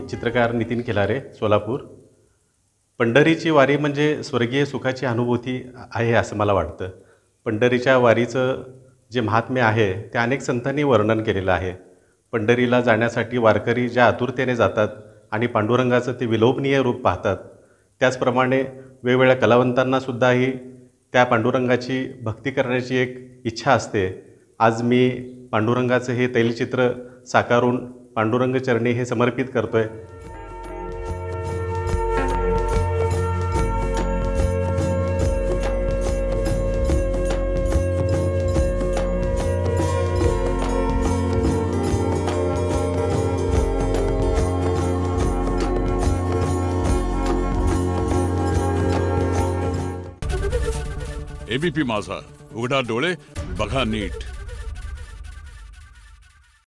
चित्रकार नितीन खिलारे, सोलापूर. पंढरीची वारी म्हणजे स्वर्गीय सुखाची अनुभूती आहे असं मला वाटतं. पंढरीच्या वारीचं जे महात्म्य आहे ते अनेक संतांनी वर्णन केलेलं आहे. पंढरीला जाण्यासाठी वारकरी ज्या आतुरतेने जातात आणि पांडुरंगाचं ते विलोभनीय रूप पाहतात, त्याचप्रमाणे वेगवेगळ्या कलावंतांनासुद्धाही त्या पांडुरंगाची भक्ती करण्याची एक इच्छा असते. आज मी पांडुरंगाचं हे तैलचित्र साकारून पांडुरंग चरणी हे समर्पित करतो आहे. एबीपी माझा, उघडा डोळे बघा नीट.